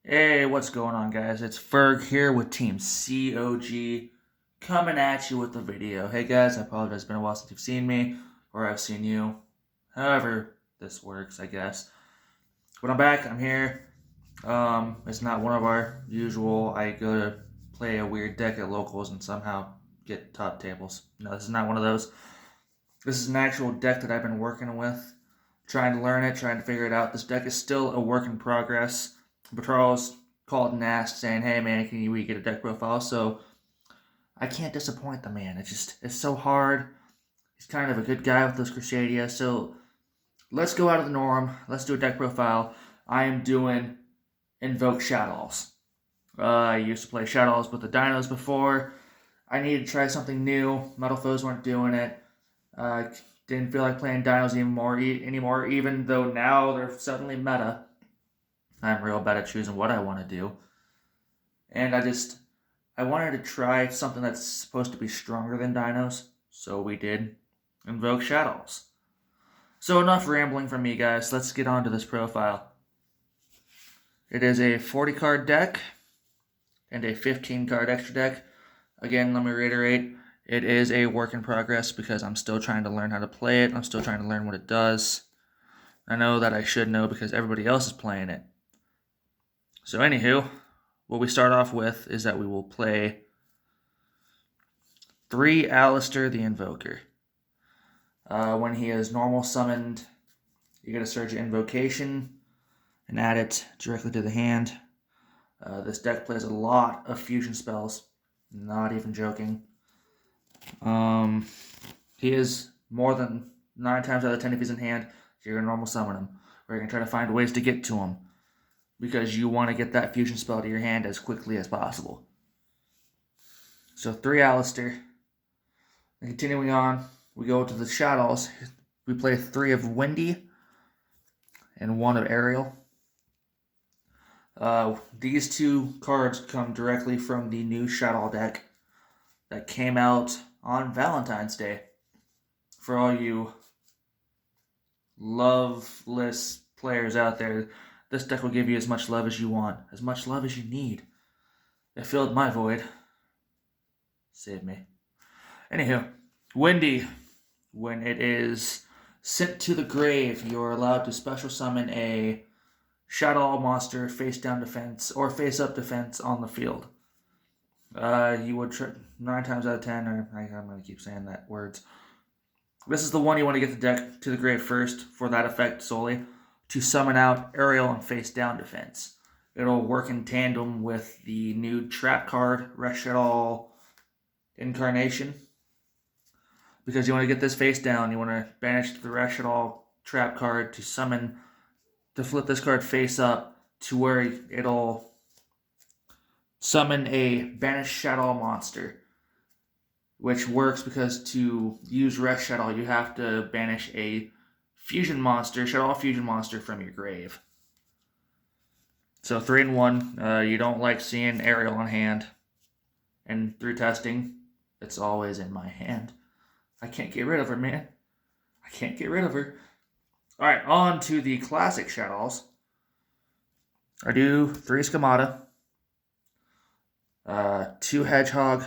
Hey, what's going on, guys? It's Ferg here with Team COG coming at you with the video. Hey, guys, I apologize. It's been a while since you've seen me or I've seen you. However, this works, I guess. But I'm back. I'm here. It's not one of our usual. I go to play a weird deck at locals and somehow get top tables. No, this is not one of those. This is an actual deck that I've been working with, trying to learn it, trying to figure it out. This deck is still a work in progress. But Charles called and asked, saying, "Hey man, can we get a deck profile?" So I can't disappoint the man. It's so hard. He's kind of a good guy with those Crusadia. So let's go out of the norm. Let's do a deck profile. I am doing Invoked Shaddolls. I used to play Shaddolls with the Dinos before. I needed to try something new. Metal Foes weren't doing it. Didn't feel like playing Dinos anymore, even though now they're suddenly meta. I'm real bad at choosing what I want to do. And I wanted to try something that's supposed to be stronger than Dinos. So we did Invoke Shaddolls. So enough rambling from me, guys. Let's get on to this profile. It is a 40 card deck and a 15 card extra deck. Again, let me reiterate, it is a work in progress because I'm still trying to learn how to play it. I'm still trying to learn what it does. I know that I should know because everybody else is playing it. So anywho, what we start off with is that we will play 3 Alistair the Invoker. When he is normal summoned, you get a Surge Invocation and add it directly to the hand. This deck plays a lot of fusion spells, not even joking. He is more than 9 times out of 10 if he's in hand, you're going to normal summon him. Or you're going to try to find ways to get to him, because you want to get that fusion spell to your hand as quickly as possible. So 3 Alistair. And continuing on, we go to the Shaddolls. We play 3 of Windy and 1 of Ariel. These 2 cards come directly from the new Shaddoll deck that came out on Valentine's Day. For all you loveless players out there, this deck will give you as much love as you want, as much love as you need. It filled my void. Save me. Anywho, Windy. When it is sent to the grave, you're allowed to special summon a Shaddoll monster face down defense or face up defense on the field. You would 9 times out of 10, or I'm going to keep saying that words. This is the one you want to get the deck to the grave first for that effect solely, to summon out Ariel and face down defense. It'll work in tandem with the new trap card, Shaddoll Incarnation. Because you want to get this face down, you want to banish the Shaddoll trap card to flip this card face up to where it'll summon a banished Shaddoll monster. Which works because to use Shaddoll, you have to banish a fusion monster, Shaddoll fusion monster from your grave. So 3 and 1. You don't like seeing Ariel on hand. And through testing, it's always in my hand. I can't get rid of her, man. I can't get rid of her. Alright, on to the classic Shaddolls. I do 3 Schemata, 2 Hedgehog,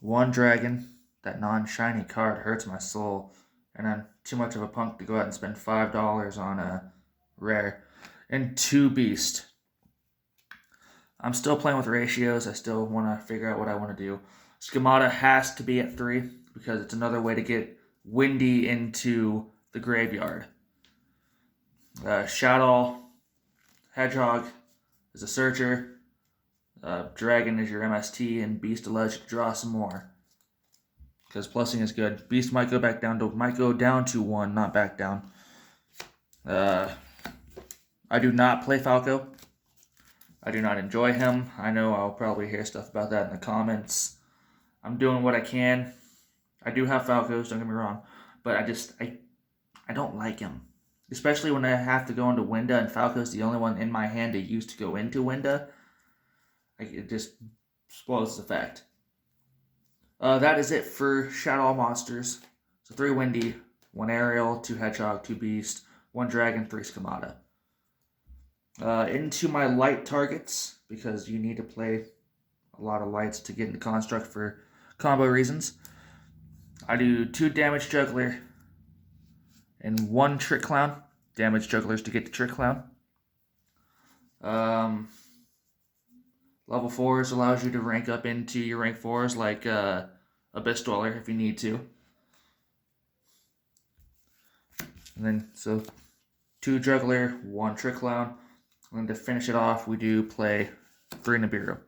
1 Dragon. That non-shiny card hurts my soul. And I'm too much of a punk to go out and spend $5 on a rare. And 2 Beast. I'm still playing with ratios. I still want to figure out what I want to do. Schemata has to be at 3 because it's another way to get Windy into the graveyard. Shaddoll, Hedgehog is a searcher. Dragon is your MST, and Beast allows you to draw some more. Because plussing is good. Beast might go down to 1, not back down. I do not play Falco. I do not enjoy him. I know I'll probably hear stuff about that in the comments. I'm doing what I can. I do have Falcos, don't get me wrong. But I don't like him. Especially when I have to go into Winda, and Falco's the only one in my hand to use to go into Winda. It just spoils the effect. That is it for Shaddoll monsters. So 3 Windy, 1 Ariel, 2 Hedgehog, 2 Beast, 1 Dragon, 3 Schemata. Into my light targets, because you need to play a lot of lights to get into construct for combo reasons. I do 2 damage juggler and 1 trick clown. Damage jugglers to get to trick clown. Level 4s allows you to rank up into your rank 4s like Abyss Dweller if you need to. And then, so 2 juggler, 1 trick clown. And then to finish it off, we do play 3 Nibiru.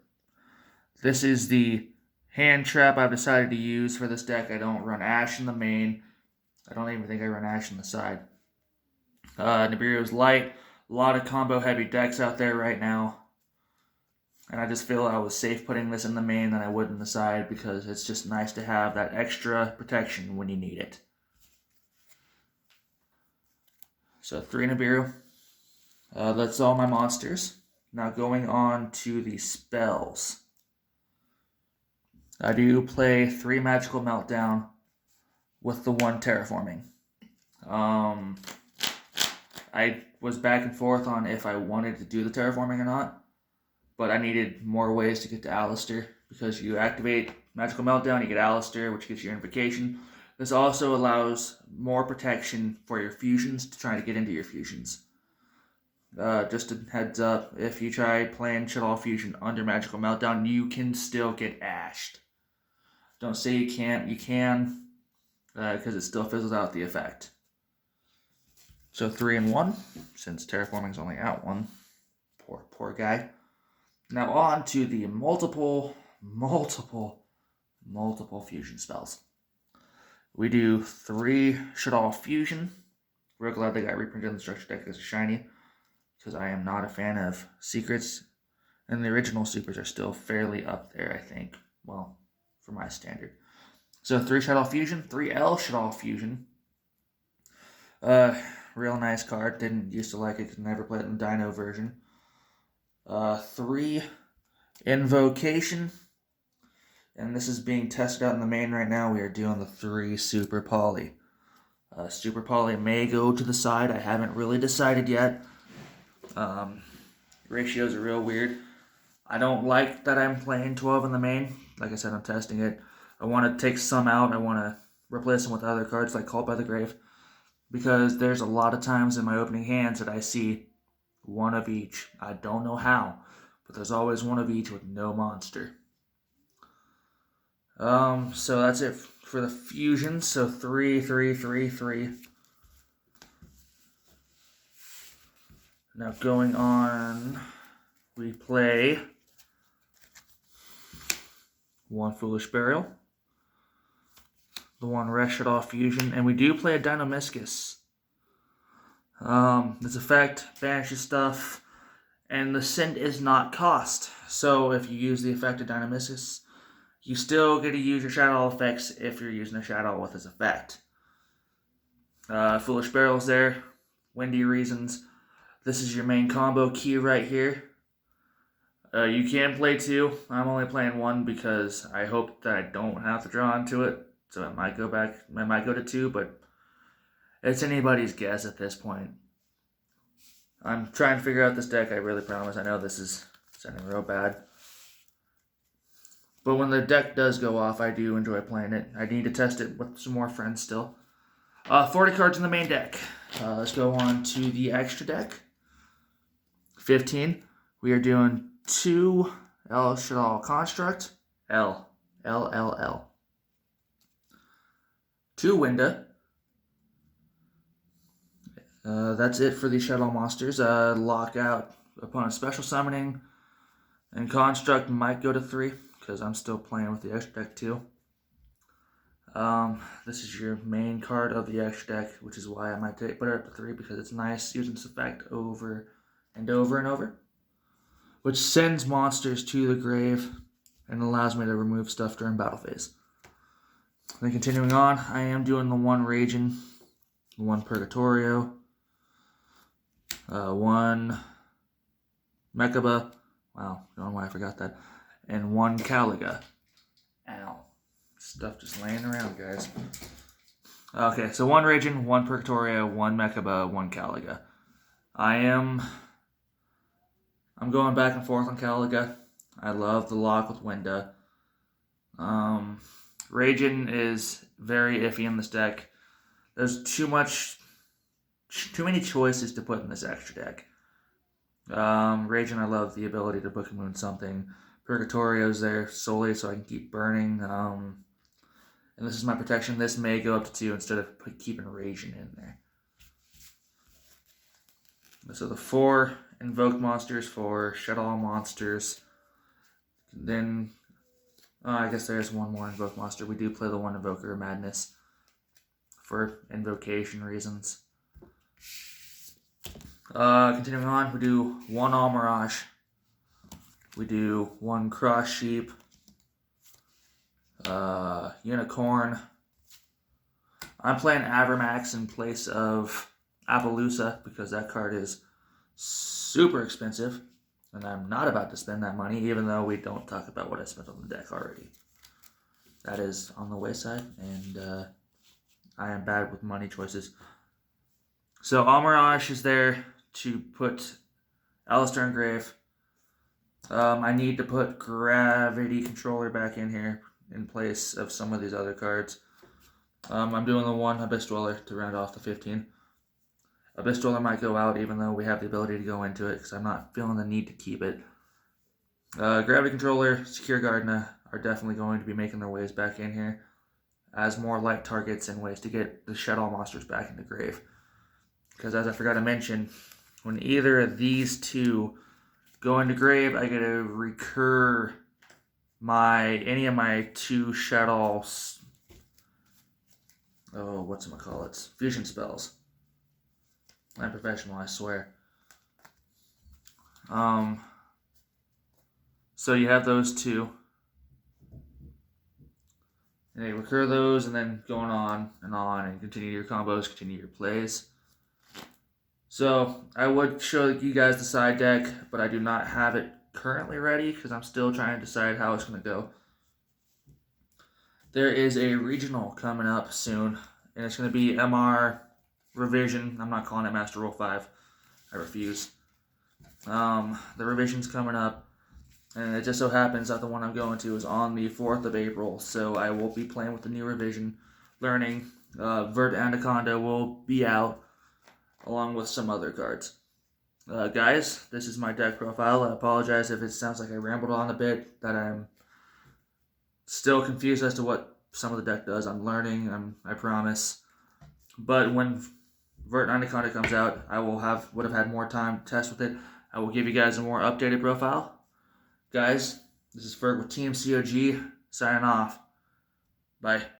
This is the hand trap I've decided to use for this deck. I don't run Ash in the main. I don't even think I run Ash in the side. Nibiru is light. A lot of combo heavy decks out there right now. And I just feel I was safe putting this in the main than I would in the side, because it's just nice to have that extra protection when you need it. So 3 Nibiru. That's all my monsters. Now going on to the spells. I do play 3 Magical Meltdown with the 1 Terraforming. I was back and forth on if I wanted to do the Terraforming or not, but I needed more ways to get to Alistair, because you activate Magical Meltdown, you get Alistair, which gets your Invocation. This also allows more protection for your fusions to try to get into your fusions. Just a heads up, if you try playing Shaddoll Fusion under Magical Meltdown, you can still get ashed. Don't say you can't, you can, because it still fizzles out the effect. So 3 and 1, since Terraforming's only out 1. Poor guy. Now on to the multiple fusion spells. We do 3 Shaddoll Fusion. Real glad they got reprinted in the structure deck as a shiny, because I am not a fan of secrets, and the original supers are still fairly up there, I think. Well, for my standard. So 3 Shaddoll Fusion, 3 Shaddoll Fusion. Real nice card. Didn't used to like it, could never play it in the Dino version. 3 Invocation. And this is being tested out in the main right now. We are doing the 3 Super Poly. Super Poly may go to the side. I haven't really decided yet. Ratios are real weird. I don't like that I'm playing 12 in the main. Like I said, I'm testing it. I want to take some out. I want to replace them with other cards like Cult by the Grave, because there's a lot of times in my opening hands that I see 1 of each. I don't know how, but there's always 1 of each with no monster. So that's it for the fusion. So 3, 3, 3, 3. Now going on, we play 1 Foolish Burial, the 1 Shaddoll Fusion, and we do play a Dinomischus. This effect banishes stuff, and the Send is not cost. So if you use the effect of Dinomischus, you still get to use your Shaddoll effects if you're using a Shaddoll with this effect. Foolish Burial's there, Windy Reasons. This is your main combo key right here. You can play 2. I'm only playing 1 because I hope that I don't have to draw into it. So it might go back, I might go to 2, but it's anybody's guess at this point. I'm trying to figure out this deck, I really promise. I know this is sounding real bad. But when the deck does go off, I do enjoy playing it. I need to test it with some more friends still. 40 cards in the main deck. Let's go on to the extra deck. 15. We are doing 2 Shaddoll Construct. L. 2 Winda. That's it for the Shaddoll monsters. Lockout upon a special summoning. And Construct might go to 3, because I'm still playing with the extra deck too. This is your main card of the extra deck, which is why I might put it up to 3, because it's nice using this effect over and over and over, which sends monsters to the grave and allows me to remove stuff during battle phase. Then continuing on, I am doing the 1 Raging, 1 Purgatorio, 1 Mechaba, wow, don't know why I forgot that, and 1 Caliga. Ow. Stuff just laying around, guys. Okay, so 1 Raging, 1 Purgatorio, 1 Mechaba, 1 Caliga. I am I'm going back and forth on Caliga. I love the lock with Winda. Raging is very iffy in this deck. There's too many choices to put in this extra deck. Raging, I love the ability to Book of Moon something. Purgatorio's there solely so I can keep burning. And this is my protection. This may go up to 2 instead of keeping Raging in there. So the 4 Invoked monsters for Shaddoll monsters. Then, I guess there's one more Invoked monster. We do play the 1 Invoker of Madness for invocation reasons. Continuing on, we do 1 All Mirage. We do 1 Cross Sheep. Unicorn. I'm playing Avermax in place of Appaloosa because that card is super expensive. And I'm not about to spend that money, even though we don't talk about what I spent on the deck already. That is on the wayside, and I am bad with money choices. So All Mirage is there to put Alistair in grave. I need to put Gravity Controller back in here in place of some of these other cards. I'm doing the 1 Abyss Dweller to round off the 15. Abyss Dweller might go out even though we have the ability to go into it because I'm not feeling the need to keep it. Gravity Controller, Secure Gardena are definitely going to be making their ways back in here as more light targets and ways to get the Shaddoll monsters back into grave. Because as I forgot to mention, when either of these 2 go into grave, I get to recur any of my 2 Shaddolls. Oh, whatchamacallits? Fusion spells. I'm professional, I swear. So you have those 2. And you recur those and then going on and continue your combos, continue your plays. So I would show you guys the side deck, but I do not have it currently ready because I'm still trying to decide how it's going to go. There is a regional coming up soon, and it's going to be MR Revision. I'm not calling it Master Rule 5. I refuse. The revision's coming up, and it just so happens that the one I'm going to is on the 4th of April, so I will be playing with the new revision, learning. Vert Anaconda will be out, along with some other cards. Guys, this is my deck profile. I apologize if it sounds like I rambled on a bit, that I'm still confused as to what some of the deck does. I'm learning, I promise. But when Vert Anaconda comes out, I would have had more time to test with it. I will give you guys a more updated profile. Guys, this is Ferg with Team COG, signing off. Bye.